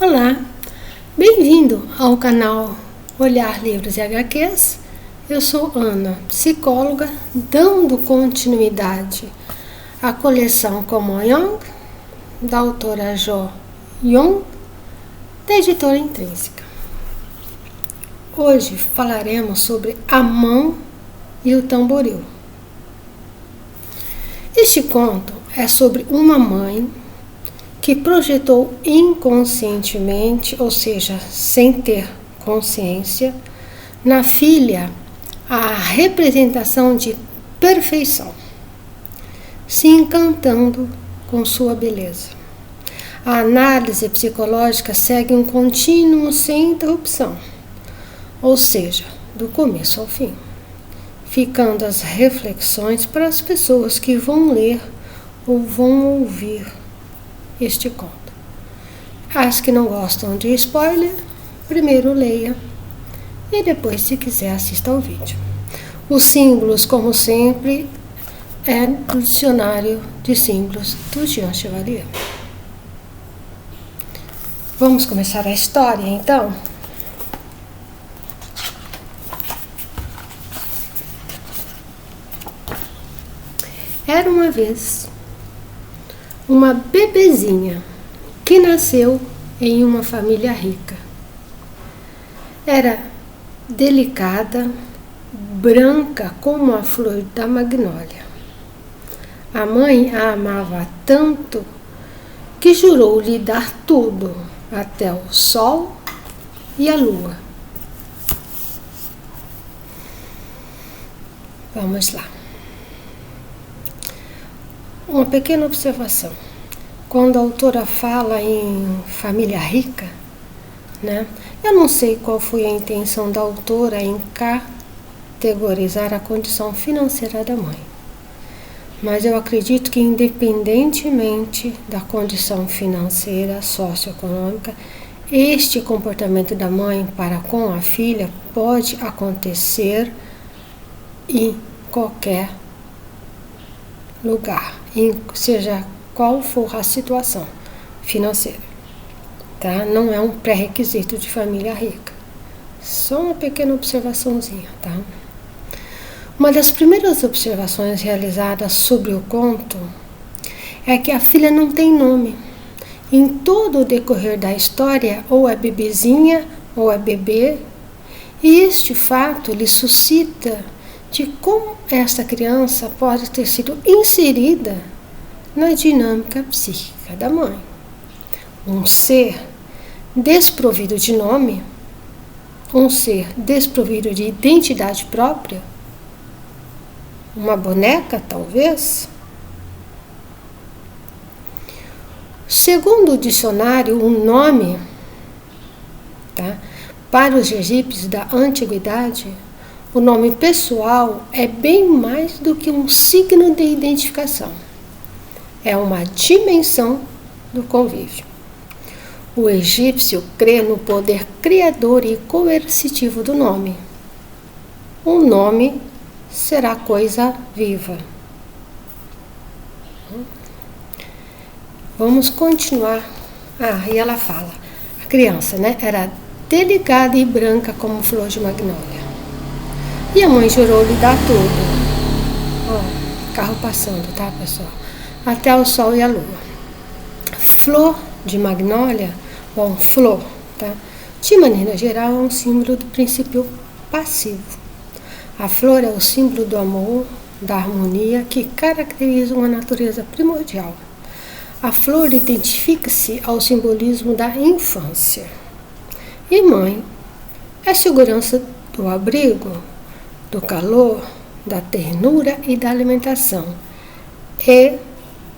Olá, bem-vindo ao canal Olhar Livros e HQs. Eu sou Ana, psicóloga, dando continuidade à coleção Como Young, da autora Jo Young, da editora Intrínseca. Hoje falaremos sobre A Mão e o Tamboril. Este conto é sobre uma mãe que projetou inconscientemente, ou seja, sem ter consciência, na filha a representação de perfeição, se encantando com sua beleza. A análise psicológica segue um contínuo sem interrupção, ou seja, do começo ao fim, ficando as reflexões para as pessoas que vão ler ou vão ouvir este conto. As que não gostam de spoiler, primeiro leia e depois, se quiser, assista ao vídeo. Os símbolos, como sempre, é do dicionário de símbolos do Jean Chevalier. Vamos começar a história, então? Era uma vez uma bebezinha que nasceu em uma família rica. Era delicada, branca como a flor da magnólia. A mãe a amava tanto que jurou lhe dar tudo, até o sol e a lua. Vamos lá. Uma pequena observação. Quando a autora fala em família rica, eu não sei qual foi a intenção da autora em categorizar a condição financeira da mãe. Mas eu acredito que, independentemente da condição financeira, socioeconômica, este comportamento da mãe para com a filha pode acontecer em qualquer lugar, seja qual for a situação financeira, tá? Não é um pré-requisito de família rica. Só uma pequena observaçãozinha, tá? Uma das primeiras observações realizadas sobre o conto é que a filha não tem nome. Em todo o decorrer da história, ou é bebezinha ou é bebê, e este fato lhe suscita de como esta criança pode ter sido inserida na dinâmica psíquica da mãe. Um ser desprovido de nome, um ser desprovido de identidade própria, uma boneca, talvez. Segundo o dicionário, um nome, para os egípcios da antiguidade, o nome pessoal é bem mais do que um signo de identificação. É uma dimensão do convívio. O egípcio crê no poder criador e coercitivo do nome. O nome será coisa viva. Vamos continuar. E ela fala, a criança, era delicada e branca como flor de magnólia. E a mãe jurou lhe dar tudo. Carro passando, tá, pessoal? Até o sol e a lua. Flor de magnólia, flor, tá? De maneira geral, é um símbolo do princípio passivo. A flor é o símbolo do amor, da harmonia, que caracteriza uma natureza primordial. A flor identifica-se ao simbolismo da infância. E mãe é segurança do abrigo, do calor, da ternura e da alimentação. E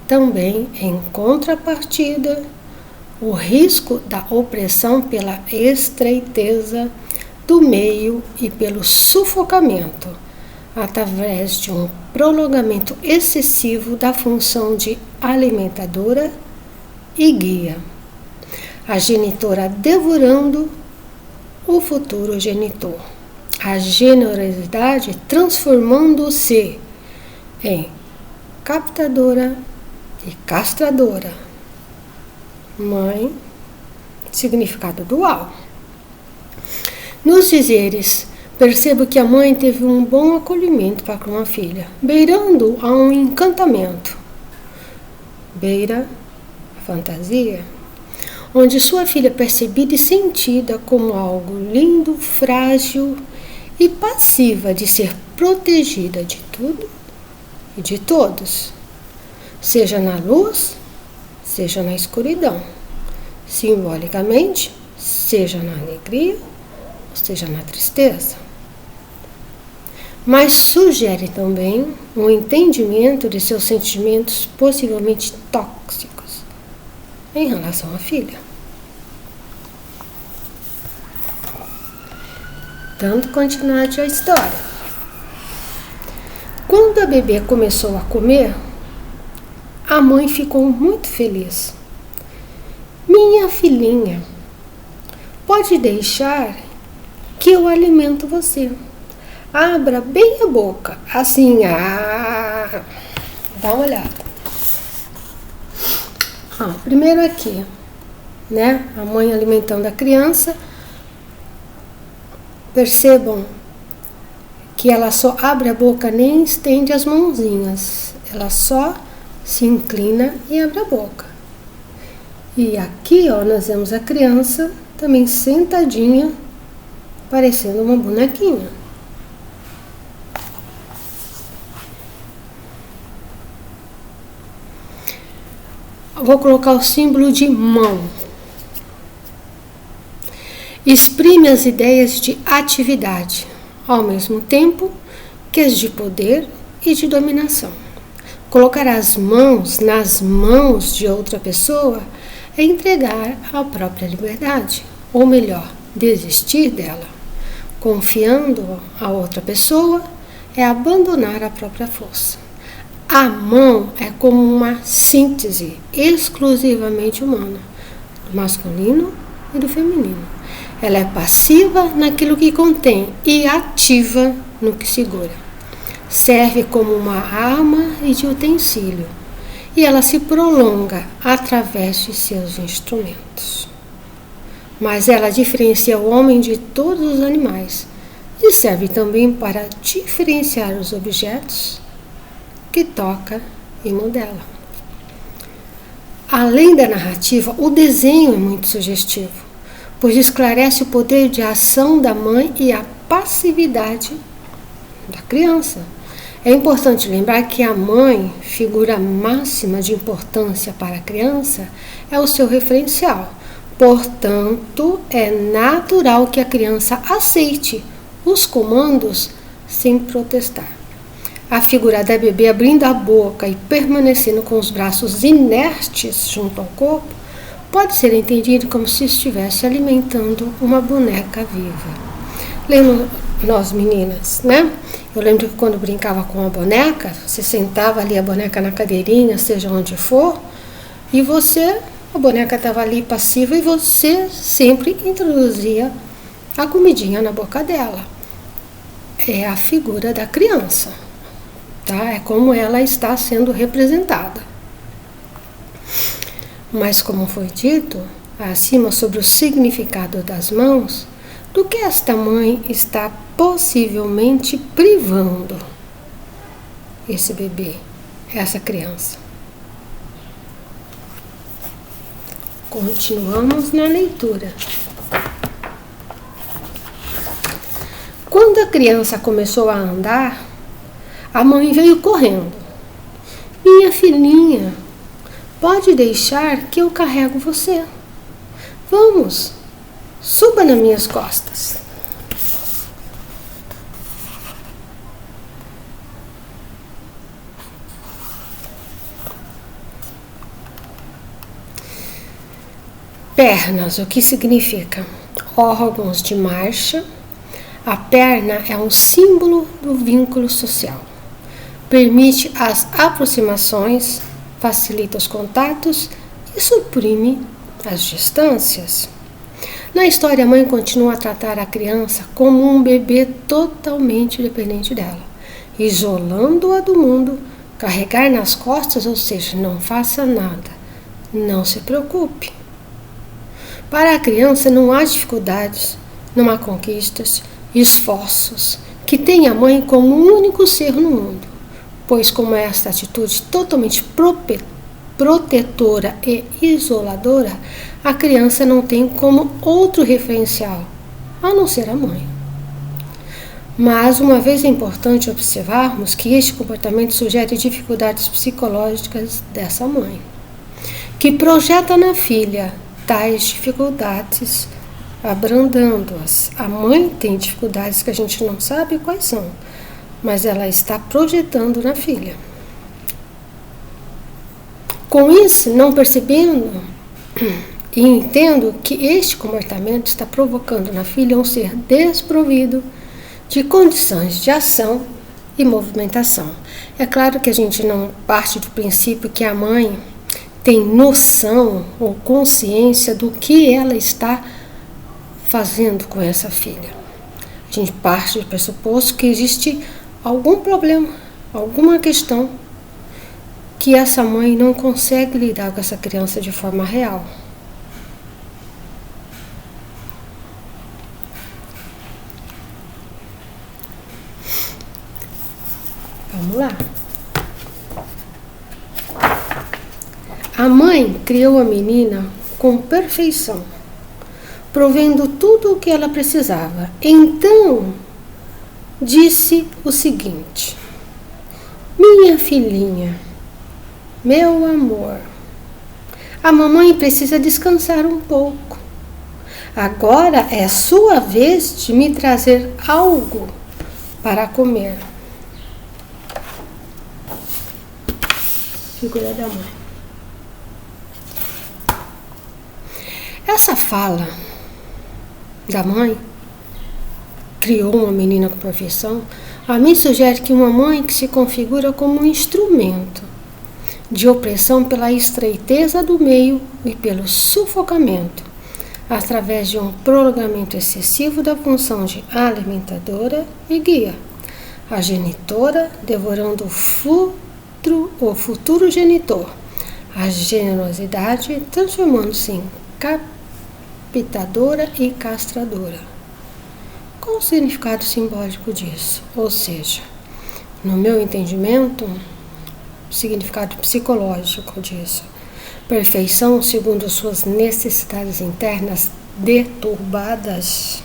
também, em contrapartida, o risco da opressão pela estreiteza do meio e pelo sufocamento, através de um prolongamento excessivo da função de alimentadora e guia. A genitora devorando o futuro genitor. A generosidade transformando-se em captadora e castradora. Mãe significado dual. Nos dizeres, percebo que a mãe teve um bom acolhimento para com a filha, beirando a um encantamento. Beira a fantasia, onde sua filha é percebida e sentida como algo lindo, frágil e passiva de ser protegida de tudo e de todos, seja na luz, seja na escuridão, simbolicamente, seja na alegria, seja na tristeza. Mas sugere também um entendimento de seus sentimentos possivelmente tóxicos em relação à filha. Dando continuidade à história. Quando a bebê começou a comer, a mãe ficou muito feliz. Minha filhinha, pode deixar que eu alimento você. Abra bem a boca, assim, dá uma olhada. Primeiro aqui, né? A mãe alimentando a criança. Percebam que ela só abre a boca, nem estende as mãozinhas. Ela só se inclina e abre a boca. E aqui, nós vemos a criança também sentadinha, parecendo uma bonequinha. Vou colocar o símbolo de mão. Exprime as ideias de atividade, ao mesmo tempo que as de poder e de dominação. Colocar as mãos nas mãos de outra pessoa é entregar a própria liberdade, ou melhor, desistir dela. Confiando a outra pessoa é abandonar a própria força. A mão é como uma síntese exclusivamente humana, do masculino e do feminino. Ela é passiva naquilo que contém e ativa no que segura. Serve como uma arma e de utensílio, e ela se prolonga através de seus instrumentos. Mas ela diferencia o homem de todos os animais e serve também para diferenciar os objetos que toca e modela. Além da narrativa, o desenho é muito sugestivo, pois esclarece o poder de ação da mãe e a passividade da criança. É importante lembrar que a mãe, figura máxima de importância para a criança, é o seu referencial. Portanto, é natural que a criança aceite os comandos sem protestar. A figura da bebê abrindo a boca e permanecendo com os braços inertes junto ao corpo pode ser entendido como se estivesse alimentando uma boneca viva. Lembram nós meninas, né? Eu lembro que quando brincava com a boneca, você sentava ali a boneca na cadeirinha, seja onde for, e a boneca estava ali passiva e você sempre introduzia a comidinha na boca dela. É a figura da criança. Tá? É como ela está sendo representada. Mas como foi dito acima sobre o significado das mãos, do que esta mãe está possivelmente privando esse bebê, essa criança. Continuamos na leitura. Quando a criança começou a andar, a mãe veio correndo. Minha filhinha, pode deixar que eu carrego você. Vamos, suba nas minhas costas. Pernas, o que significa? Órgãos de marcha. A perna é um símbolo do vínculo social. Permite as aproximações, facilita os contatos e suprime as distâncias. Na história, a mãe continua a tratar a criança como um bebê totalmente dependente dela, isolando-a do mundo, carregar nas costas, ou seja, não faça nada, não se preocupe. Para a criança não há dificuldades, não há conquistas, esforços que tem a mãe como o único ser no mundo, pois como esta atitude totalmente protetora e isoladora, a criança não tem como outro referencial, a não ser a mãe. Mas, uma vez é importante observarmos que este comportamento sugere dificuldades psicológicas dessa mãe, que projeta na filha tais dificuldades, abrandando-as. A mãe tem dificuldades que a gente não sabe quais são, mas ela está projetando na filha. Com isso, não percebendo e entendo que este comportamento está provocando na filha um ser desprovido de condições de ação e movimentação. É claro que a gente não parte do princípio que a mãe tem noção ou consciência do que ela está fazendo com essa filha. A gente parte do pressuposto que existe algum problema, alguma questão que essa mãe não consegue lidar com essa criança de forma real. Vamos lá. A mãe criou a menina com perfeição, provendo tudo o que ela precisava. Então, disse o seguinte: minha filhinha, meu amor, a mamãe precisa descansar um pouco. Agora é sua vez de me trazer algo para comer. Figura da mãe. Essa fala da mãe criou uma menina com perfeição. A mim sugere que uma mãe que se configura como um instrumento de opressão pela estreiteza do meio e pelo sufocamento, através de um prolongamento excessivo da função de alimentadora e guia, a genitora devorando o futuro genitor, a generosidade transformando-se em captadora e castradora. Qual o significado simbólico disso? Ou seja, no meu entendimento, o significado psicológico disso: perfeição segundo suas necessidades internas deturbadas,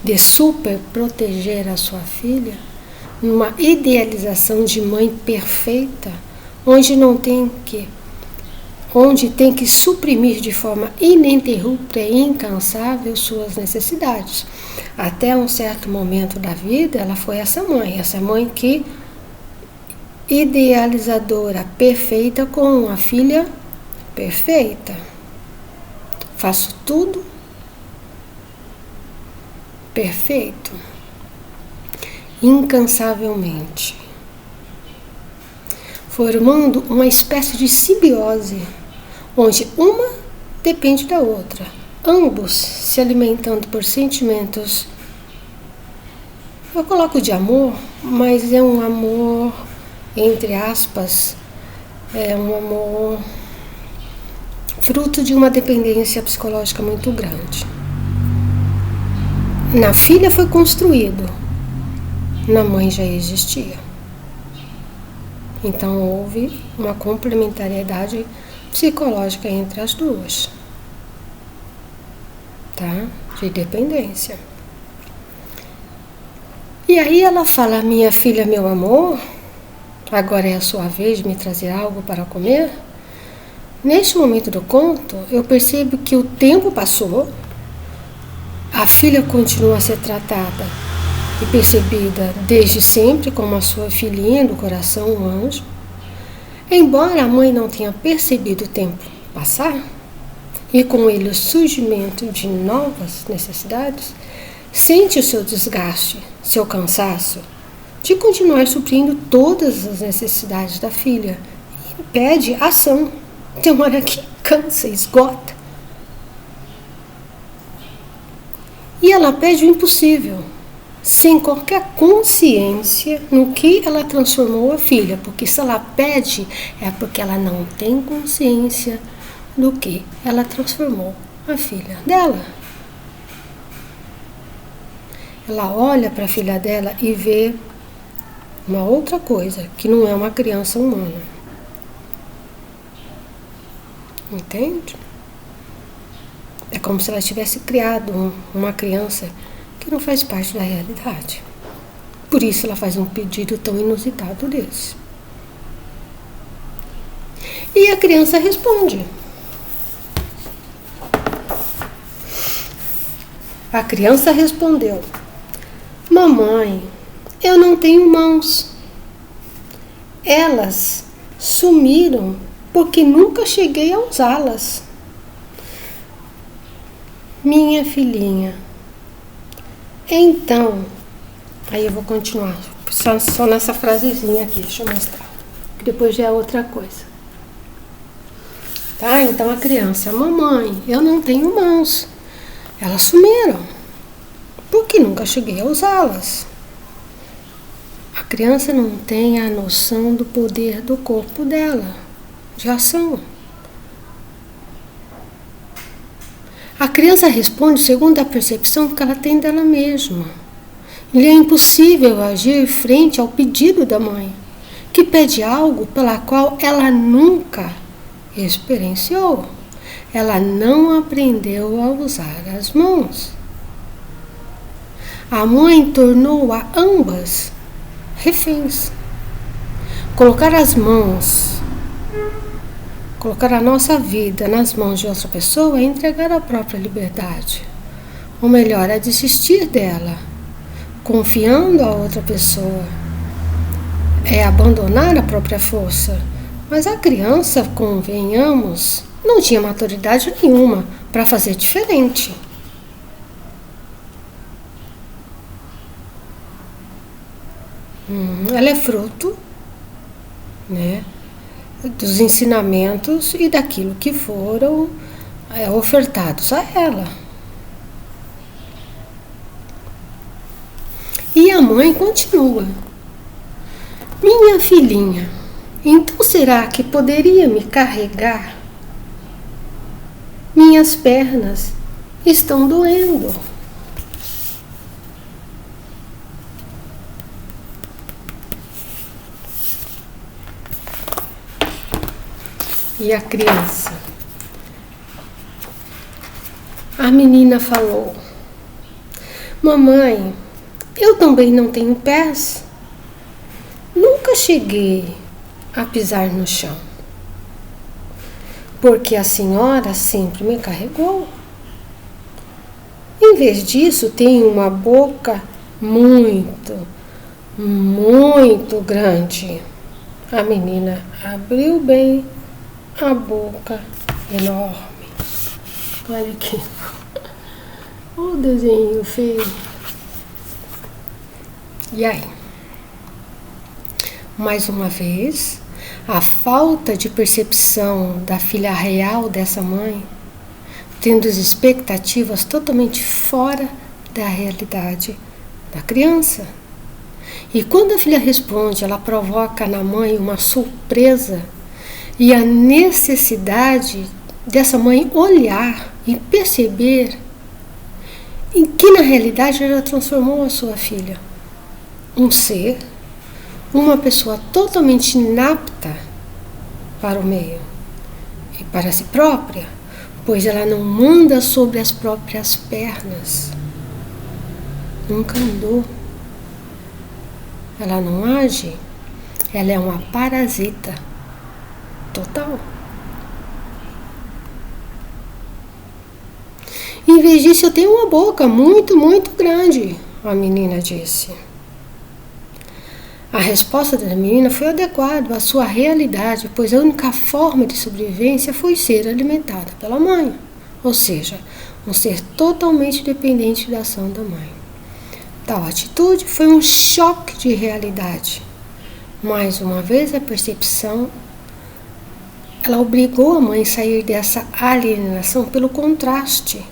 de super proteger a sua filha, numa idealização de mãe perfeita, onde tem que suprimir de forma ininterrupta e incansável suas necessidades. Até um certo momento da vida, ela foi essa mãe que idealizadora perfeita com uma filha perfeita. Faço tudo perfeito, incansavelmente, formando uma espécie de simbiose, onde uma depende da outra, ambos se alimentando por sentimentos, eu coloco de amor, mas é um amor, entre aspas, é um amor fruto de uma dependência psicológica muito grande. Na filha foi construído, na mãe já existia. Então houve uma complementariedade psicológica entre as duas, tá? De dependência. E aí ela fala: minha filha, meu amor, agora é a sua vez de me trazer algo para comer. Neste momento do conto, eu percebo que o tempo passou, a filha continua a ser tratada e percebida desde sempre como a sua filhinha do coração, um anjo. Embora a mãe não tenha percebido o tempo passar, e com ele o surgimento de novas necessidades, sente o seu desgaste, seu cansaço, de continuar suprindo todas as necessidades da filha, e pede ação. Tem uma hora que cansa, esgota. E ela pede o impossível, sem qualquer consciência no que ela transformou a filha, porque se ela pede é porque ela não tem consciência do que ela transformou a filha dela. Ela olha para a filha dela e vê uma outra coisa, que não é uma criança humana. Entende? É como se ela tivesse criado uma criança que não faz parte da realidade. Por isso ela faz um pedido tão inusitado desse. E a criança responde. A criança respondeu: mamãe, eu não tenho mãos. Elas sumiram porque nunca cheguei a usá-las. Minha filhinha, então, aí eu vou continuar, só nessa frasezinha aqui, deixa eu mostrar, que depois já é outra coisa. Tá, então a criança: mamãe, eu não tenho mãos. Elas sumiram porque nunca cheguei a usá-las. A criança não tem a noção do poder do corpo dela, de ação. A criança responde segundo a percepção que ela tem dela mesma. E é impossível agir frente ao pedido da mãe, que pede algo pela qual ela nunca experienciou. Ela não aprendeu a usar as mãos. A mãe tornou a ambas reféns. Colocar a nossa vida nas mãos de outra pessoa é entregar a própria liberdade. Ou melhor, é desistir dela, confiando a outra pessoa. É abandonar a própria força. Mas a criança, convenhamos, não tinha maturidade nenhuma para fazer diferente. Ela é fruto, né, dos ensinamentos e daquilo que foram ofertados a ela. E a mãe continua: minha filhinha, então será que poderia me carregar? Minhas pernas estão doendo. E a criança? A menina falou: mamãe, eu também não tenho pés. Nunca cheguei a pisar no chão, porque a senhora sempre me carregou. Em vez disso, tenho uma boca muito, muito grande. A menina abriu bem a boca enorme. Olha aqui. O desenho feio. E aí? Mais uma vez, a falta de percepção da filha real dessa mãe, tendo as expectativas totalmente fora da realidade da criança. E quando a filha responde, ela provoca na mãe uma surpresa e a necessidade dessa mãe olhar e perceber em que na realidade ela transformou a sua filha. Um ser, uma pessoa totalmente inapta para o meio e para si própria, pois ela não anda sobre as próprias pernas. Nunca andou. Ela não age. Ela é uma parasita total. Em vez disso, eu tenho uma boca muito, muito grande, a menina disse. A resposta da menina foi adequada à sua realidade, pois a única forma de sobrevivência foi ser alimentada pela mãe, ou seja, um ser totalmente dependente da ação da mãe. Tal atitude foi um choque de realidade. Mais uma vez, a percepção, ela obrigou a mãe a sair dessa alienação pelo contraste,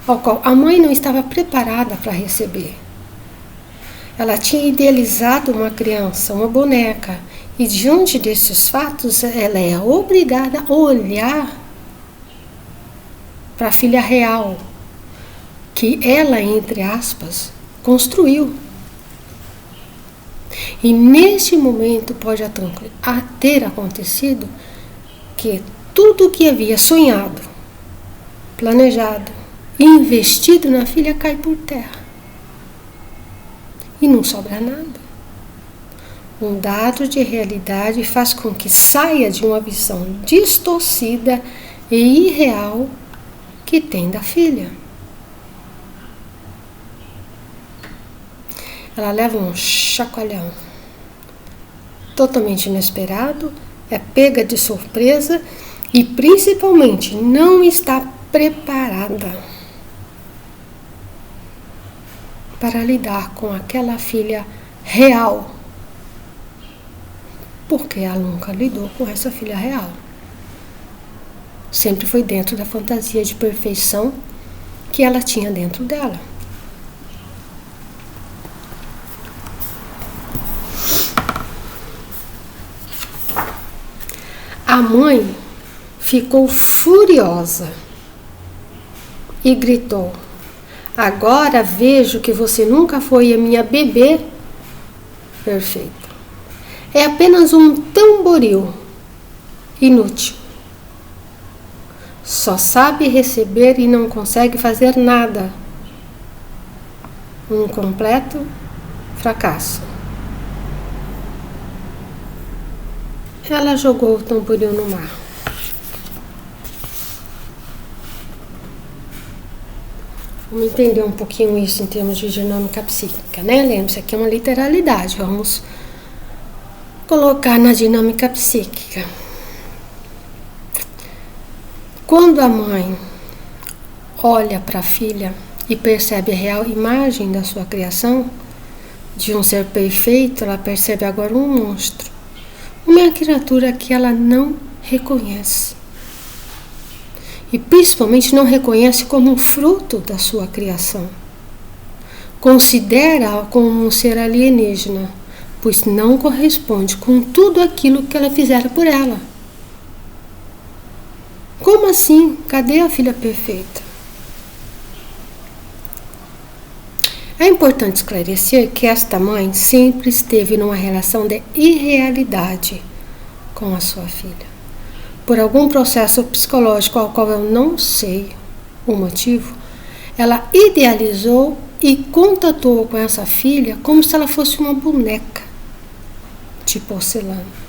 ao qual a mãe não estava preparada para receber. Ela tinha idealizado uma criança, uma boneca, e diante desses fatos ela é obrigada a olhar para a filha real, que ela, entre aspas, construiu. E neste momento pode ter acontecido que tudo que havia sonhado, planejado e investido na filha cai por terra. E não sobra nada. Um dado de realidade faz com que saia de uma visão distorcida e irreal que tem da filha. Ela leva um chacoalhão totalmente inesperado, é pega de surpresa e principalmente não está preparada para lidar com aquela filha real, porque ela nunca lidou com essa filha real. Sempre foi dentro da fantasia de perfeição que ela tinha dentro dela. A mãe ficou furiosa e gritou: agora vejo que você nunca foi a minha bebê perfeita. É apenas um tamboril inútil. Só sabe receber e não consegue fazer nada. Um completo fracasso. Ela jogou o tamboril no mar. Vamos entender um pouquinho isso em termos de dinâmica psíquica, né? Lembre-se, aqui é uma literalidade. Vamos colocar na dinâmica psíquica. Quando a mãe olha para a filha e percebe a real imagem da sua criação, de um ser perfeito, ela percebe agora um monstro. Uma criatura que ela não reconhece. E principalmente não reconhece como um fruto da sua criação. Considera-a como um ser alienígena, pois não corresponde com tudo aquilo que ela fizera por ela. Como assim? Cadê a filha perfeita? É importante esclarecer que esta mãe sempre esteve numa relação de irrealidade com a sua filha. Por algum processo psicológico ao qual eu não sei o motivo, ela idealizou e contatou com essa filha como se ela fosse uma boneca de porcelana.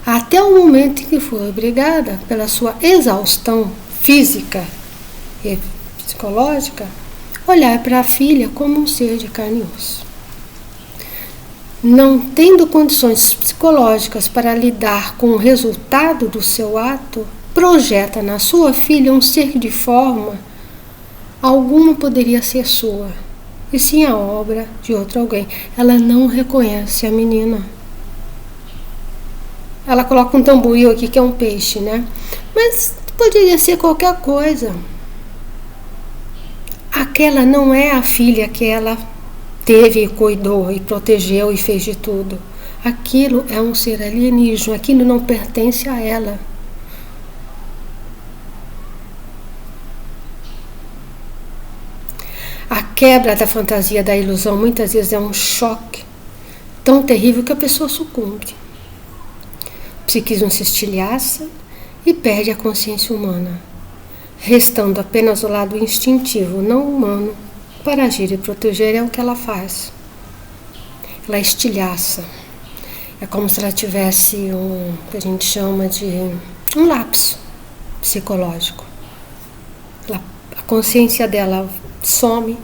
Até o momento em que foi obrigada, pela sua exaustão física e psicológica, olhar para a filha como um ser de carne e osso. Não tendo condições psicológicas para lidar com o resultado do seu ato, projeta na sua filha um ser que de forma alguma poderia ser sua, e sim a obra de outro alguém. Ela não reconhece a menina. Ela coloca um tamboril aqui que é um peixe, né? Mas poderia ser qualquer coisa. Aquela não é a filha que ela teve e cuidou e protegeu e fez de tudo. Aquilo é um ser alienígena, aquilo não pertence a ela. A quebra da fantasia da ilusão muitas vezes é um choque tão terrível que a pessoa sucumbe. O psiquismo se estilhaça e perde a consciência humana, restando apenas o lado instintivo, não humano, para agir e proteger. É o que ela faz. Ela estilhaça. É como se ela tivesse o que a gente chama de um lapso psicológico. A consciência dela some,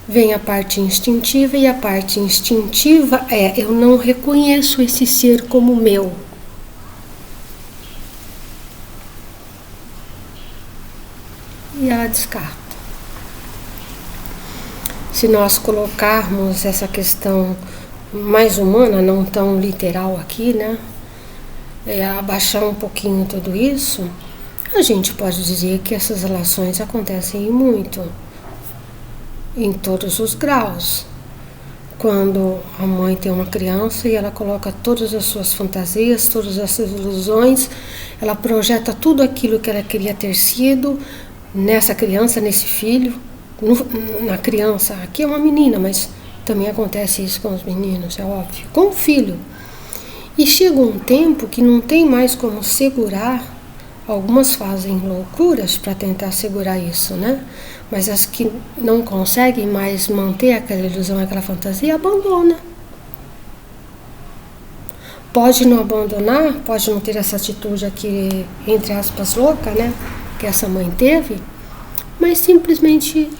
vem a parte instintiva, e a parte instintiva é: eu não reconheço esse ser como meu. E ela descarta. Se nós colocarmos essa questão mais humana, não tão literal aqui, né? Abaixar um pouquinho tudo isso, a gente pode dizer que essas relações acontecem muito, em todos os graus. Quando a mãe tem uma criança e ela coloca todas as suas fantasias, todas essas ilusões, ela projeta tudo aquilo que ela queria ter sido, nessa criança, nesse filho, na criança. Aqui é uma menina, mas também acontece isso com os meninos, é óbvio. Com o filho. E chega um tempo que não tem mais como segurar. Algumas fazem loucuras para tentar segurar isso, né? Mas as que não conseguem mais manter aquela ilusão, aquela fantasia, abandona. Pode não abandonar, pode não ter essa atitude aqui, entre aspas, louca, né? Que essa mãe teve, mas simplesmente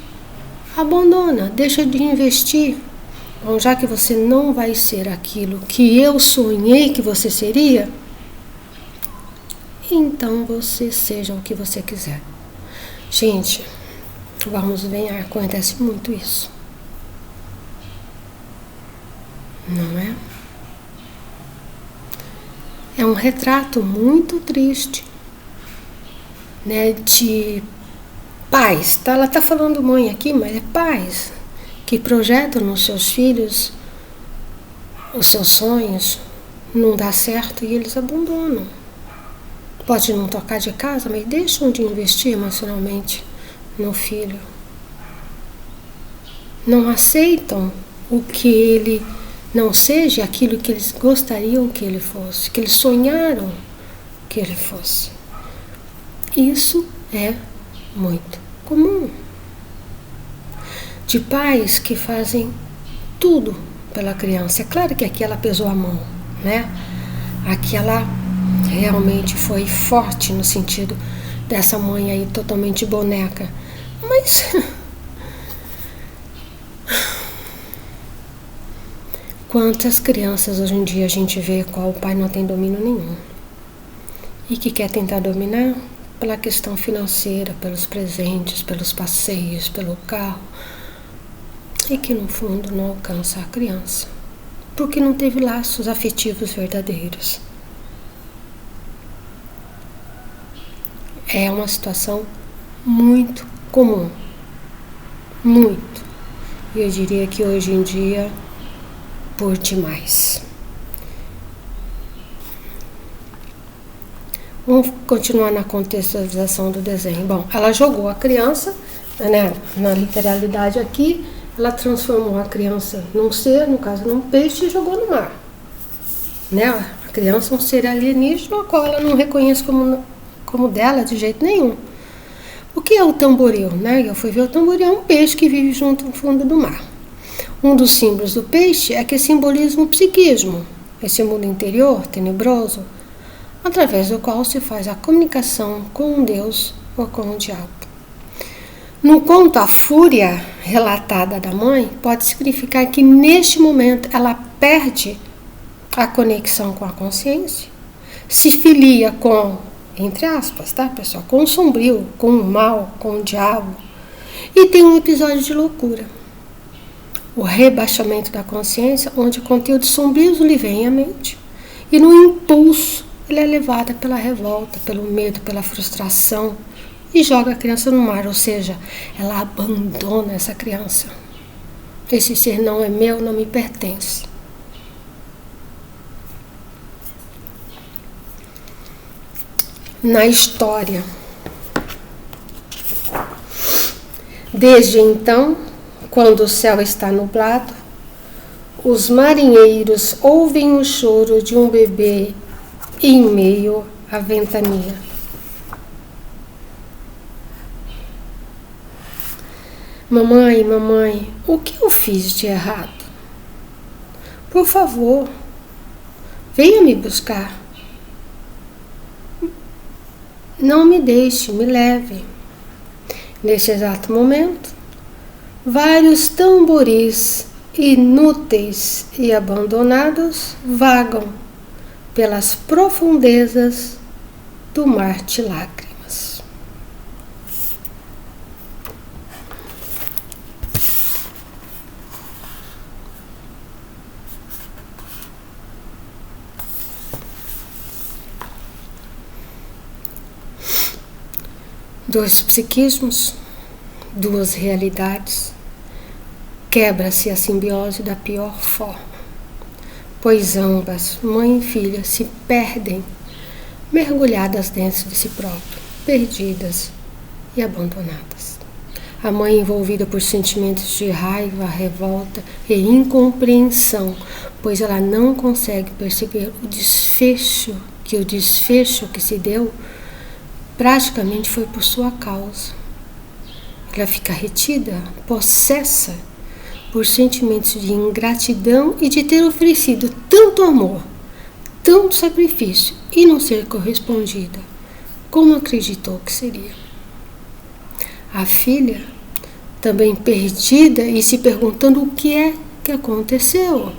abandona, deixa de investir. Bom, já que você não vai ser aquilo que eu sonhei que você seria, então você seja o que você quiser. Gente, vamos ver, acontece muito isso. Não é? É um retrato muito triste, né, de pais, tá? Ela tá falando mãe aqui, mas é pais que projetam nos seus filhos os seus sonhos, não dá certo e eles abandonam. Pode não tocar de casa, mas deixam de investir emocionalmente no filho. Não aceitam o que ele não seja aquilo que eles gostariam que ele fosse, que eles sonharam que ele fosse. Isso é muito comum. De pais que fazem tudo pela criança. É claro que aqui ela pesou a mão, né? Aqui ela realmente foi forte no sentido dessa mãe aí totalmente boneca. Mas quantas crianças hoje em dia a gente vê qual o pai não tem domínio nenhum e que quer tentar dominar pela questão financeira, pelos presentes, pelos passeios, pelo carro, e que no fundo não alcança a criança, porque não teve laços afetivos verdadeiros. É uma situação muito comum, muito, e eu diria que hoje em dia por demais. Vamos continuar na contextualização do desenho. Bom, ela jogou a criança, né, na literalidade aqui, ela transformou a criança num ser, no caso num peixe, e jogou no mar. Né? A criança é um ser alienígena, a qual ela não reconhece como dela de jeito nenhum. O que é o tamboril? Né? Eu fui ver o tamboril, é um peixe que vive junto no fundo do mar. Um dos símbolos do peixe é que simboliza o psiquismo, esse mundo interior, tenebroso, através do qual se faz a comunicação com Deus ou com o diabo. No conto, a fúria relatada da mãe pode significar que neste momento ela perde a conexão com a consciência, se filia com, entre aspas, tá, pessoal, com o sombrio, com o mal, com o diabo, e tem um episódio de loucura. O rebaixamento da consciência, onde conteúdos sombrios lhe vêm à mente, e no impulso ela é levada pela revolta, pelo medo, pela frustração, e joga a criança no mar, ou seja, ela abandona essa criança. Esse ser não é meu, não me pertence. Na história, desde então, quando o céu está nublado, os marinheiros ouvem o choro de um bebê em meio à ventania. Mamãe, mamãe, o que eu fiz de errado? Por favor, venha me buscar. Não me deixe, me leve. Nesse exato momento, vários tamboris inúteis e abandonados vagam pelas profundezas do mar de lágrimas. Dois psiquismos, duas realidades, quebra-se a simbiose da pior forma, pois ambas, mãe e filha, se perdem, mergulhadas dentro de si próprio, perdidas e abandonadas. A mãe envolvida por sentimentos de raiva, revolta e incompreensão, pois ela não consegue perceber o desfecho que se deu praticamente foi por sua causa. Ela fica retida, possessa por sentimentos de ingratidão e de ter oferecido tanto amor, tanto sacrifício e não ser correspondida como acreditou que seria. A filha, também perdida e se perguntando o que é que aconteceu,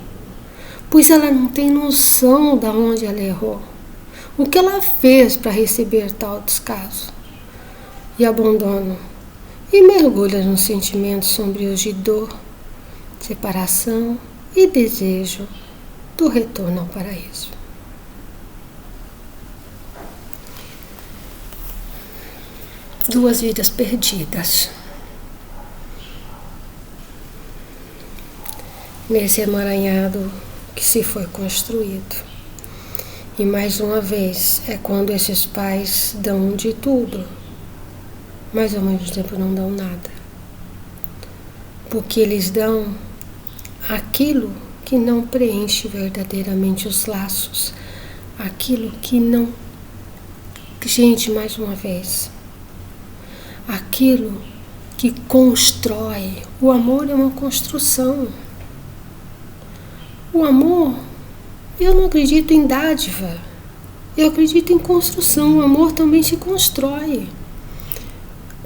pois ela não tem noção de onde ela errou, o que ela fez para receber tal descaso e abandono, e mergulha nos sentimentos sombrios de dor, separação e desejo do retorno ao paraíso. Duas vidas perdidas. Nesse emaranhado que se foi construído. E mais uma vez é quando esses pais dão de tudo, mas ao mesmo tempo não dão nada. Porque eles dão aquilo que não preenche verdadeiramente os laços, aquilo que não... Gente, mais uma vez, aquilo que constrói. O amor é uma construção. O amor, eu não acredito em dádiva, eu acredito em construção. O amor também se constrói.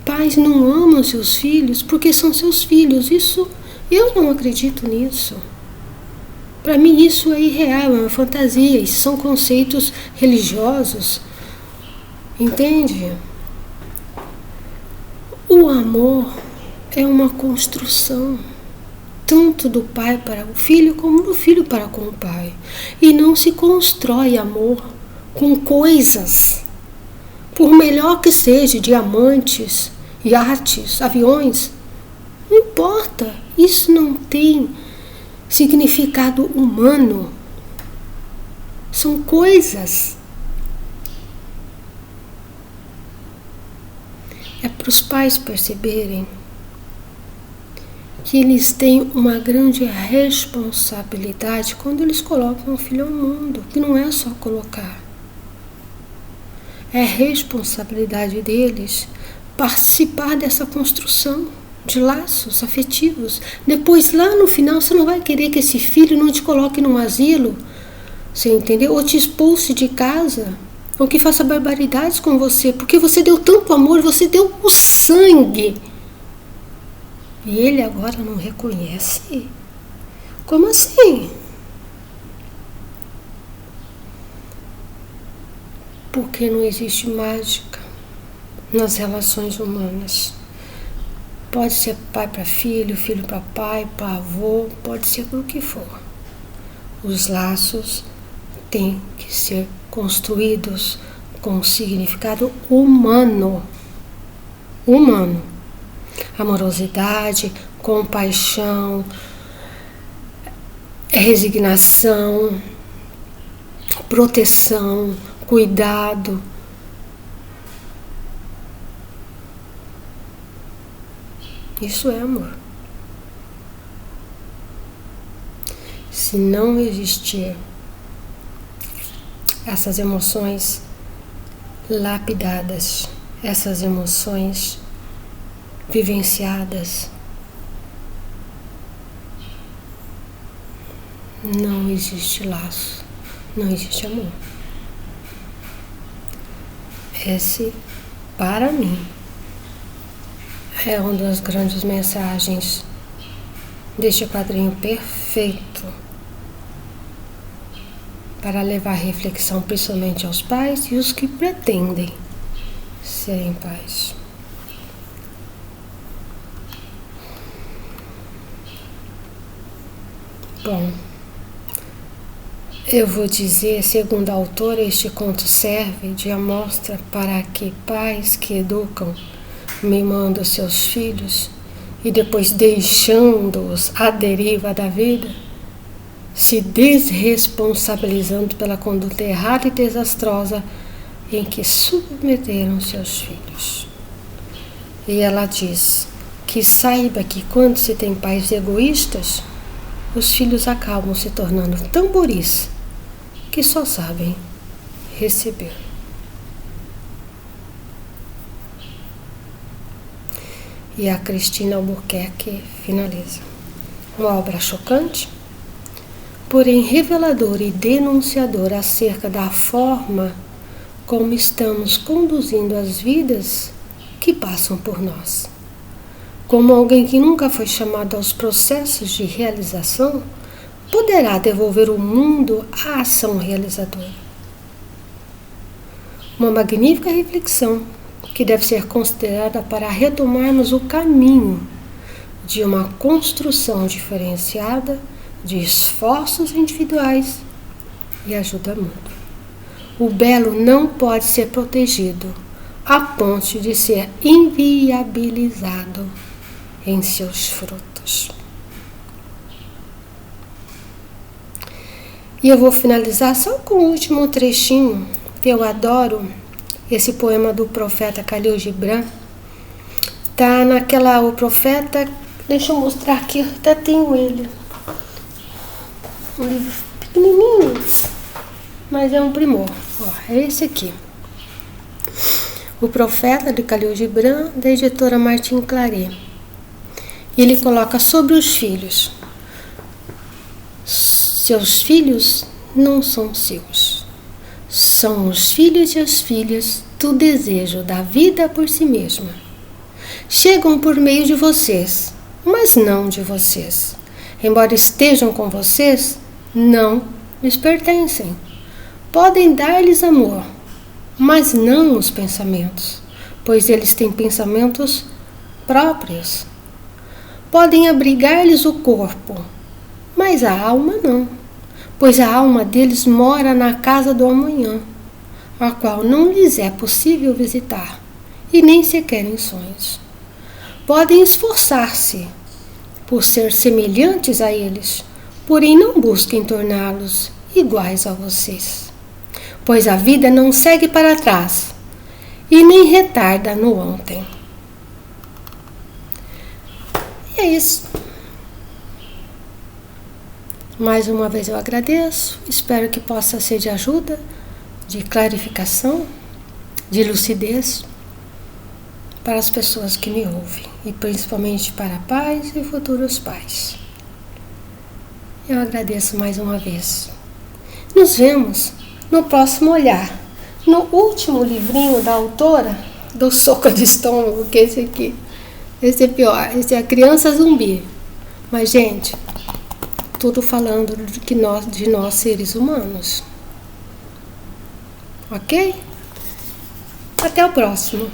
Pais não amam seus filhos porque são seus filhos. Isso, eu não acredito nisso. Para mim isso é irreal, é uma fantasia. Isso são conceitos religiosos. Entende? O amor é uma construção, tanto do pai para o filho, como do filho para com o pai. E não se constrói amor com coisas, por melhor que seja, diamantes, iates, aviões, não importa, isso não tem significado humano, são coisas. É para os pais perceberem que eles têm uma grande responsabilidade quando eles colocam um filho ao mundo, que não é só colocar. É responsabilidade deles participar dessa construção de laços afetivos. Depois, lá no final, você não vai querer que esse filho não te coloque num asilo, você entendeu? Ou te expulse de casa, ou que faça barbaridades com você, porque você deu tanto amor, você deu o sangue. E ele agora não reconhece? Como assim? Porque não existe mágica nas relações humanas. Pode ser pai para filho, filho para pai, para avô, pode ser o que for. Os laços têm que ser construídos com significado humano. Humano. Amorosidade, compaixão, resignação, proteção, cuidado. Isso é amor. Se não existir essas emoções lapidadas, essas emoções vivenciadas, não existe laço, não existe amor. Esse, para mim, é uma das grandes mensagens deste quadrinho perfeito para levar reflexão principalmente aos pais e os que pretendem serem pais. Bom, eu vou dizer, segundo a autora, este conto serve de amostra para que pais que educam, mimando seus filhos e depois deixando-os à deriva da vida, se desresponsabilizando pela conduta errada e desastrosa em que submeteram seus filhos. E ela diz que saiba que quando se tem pais egoístas, os filhos acabam se tornando tamboris que só sabem receber. E a Cristina Albuquerque finaliza. Uma obra chocante, porém reveladora e denunciadora acerca da forma como estamos conduzindo as vidas que passam por nós. Como alguém que nunca foi chamado aos processos de realização, poderá devolver o mundo à ação realizadora. Uma magnífica reflexão que deve ser considerada para retomarmos o caminho de uma construção diferenciada de esforços individuais e ajuda mútua. O belo não pode ser protegido a ponto de ser inviabilizado em seus frutos. E eu vou finalizar só com o último trechinho, que eu adoro, esse poema do profeta Khalil Gibran. Tá naquela, o profeta, deixa eu mostrar aqui, até tenho ele. Um livro pequenininho, mas é um primor. Ó, é esse aqui. O Profeta, de Khalil Gibran, da editora Martin Claret. E ele coloca sobre os filhos. Seus filhos não são seus. São os filhos e as filhas do desejo da vida por si mesma. Chegam por meio de vocês, mas não de vocês. Embora estejam com vocês, não lhes pertencem. Podem dar-lhes amor, mas não os pensamentos, pois eles têm pensamentos próprios. Podem abrigar-lhes o corpo, mas a alma não, pois a alma deles mora na casa do amanhã, a qual não lhes é possível visitar, e nem sequer em sonhos. Podem esforçar-se por ser semelhantes a eles, porém não busquem torná-los iguais a vocês, pois a vida não segue para trás e nem retarda no ontem. E é isso. Mais uma vez eu agradeço, espero que possa ser de ajuda, de clarificação, de lucidez para as pessoas que me ouvem, e principalmente para pais e futuros pais. Eu agradeço mais uma vez. Nos vemos no próximo olhar, no último livrinho da autora do Soco de Estômago, que é esse aqui. Esse é pior, esse é a Criança Zumbi. Mas, gente, tudo falando de nós seres humanos. Ok? Até o próximo.